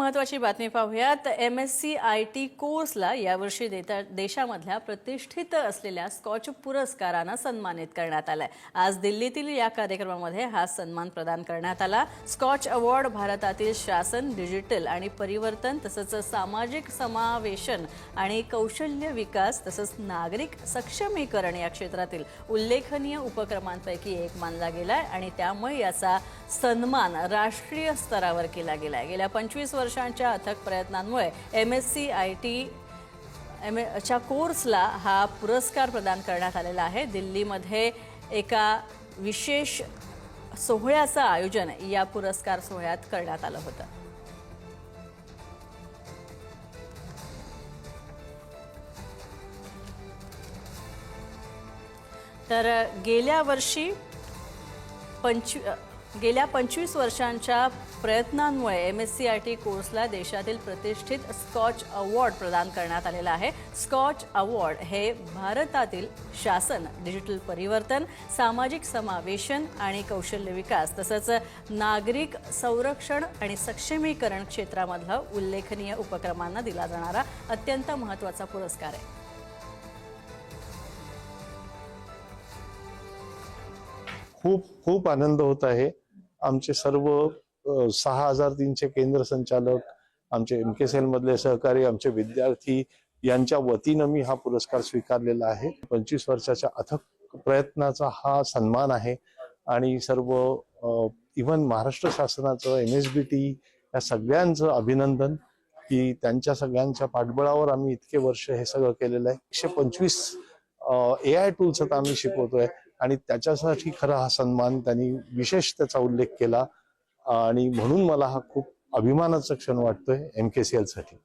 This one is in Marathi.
महत्त्वाची बातमी पाहूयात। MSc IT कोर्सला यावर्षी देशामधल्या प्रतिष्ठित असलेल्या स्कॉच पुरस्काराने सन्मानित करण्यात आलाय। आज दिल्लीतील या कार्यक्रमामध्ये हा सन्मान प्रदान करण्यात आला। स्कॉच अवॉर्ड भारतातील शासन, डिजिटल आणि परिवर्तन तसंच सामाजिक समावेशन आणि कौशल्य विकास तसंच नागरिक सक्षमीकरण या क्षेत्रातील उल्लेखनीय उपक्रमांपैकी एक मानला गेलाय आणि त्यामुळे याचा सन्मान राष्ट्रीय स्तरावर केला गेलाय। गेल्या 25 वर्षांच्या अथक प्रयत्नांमुळे MSc IT च्या कोर्सला हा पुरस्कार प्रदान करण्यात आलेला आहे। दिल्लीमध्ये एका विशेष सोहळ्याचं आयोजन या पुरस्कार सोहळ्यात करण्यात आलं होतं। तर गेल्या 25 वर्षांच्या प्रयत्नांमुळे MSc IT कोर्सला देशातील प्रतिष्ठित स्कॉच अवॉर्ड प्रदान करण्यात आलेला आहे। स्कॉच अवॉर्ड हे भारतातील शासन, डिजिटल परिवर्तन, सामाजिक समावेशन आणि कौशल्य विकास तसंच नागरिक संरक्षण आणि सक्षमीकरण क्षेत्रामधला उल्लेखनीय उपक्रमांना दिला जाणारा अत्यंत महत्त्वाचा पुरस्कार आहे। खूप आनंद होत आहे। आमचे सर्व 6300 केंद्र संचालक, आमचे MKCL मधले सहकारी, आमचे विद्यार्थी यांच्या वतीनं मी हा पुरस्कार स्वीकारलेला आहे। 25 वर्षाच्या अथक प्रयत्नाचा हा सन्मान आहे आणि सर्व इव्हन महाराष्ट्र शासनाचं, NSBT या सगळ्यांचं अभिनंदन की त्यांच्या सगळ्यांच्या पाठबळावर आम्ही इतके वर्ष हे सगळं केलेलं आहे। 125 AI टूल्स आता आम्ही शिकवतोय आणि त्याच्यासाठी खरा हा सन्मान त्यांनी विशेष त्याचा उल्लेख केला आणि म्हणून मला हा खूप अभिमानाचा क्षण वाटतोय MKCL साठी।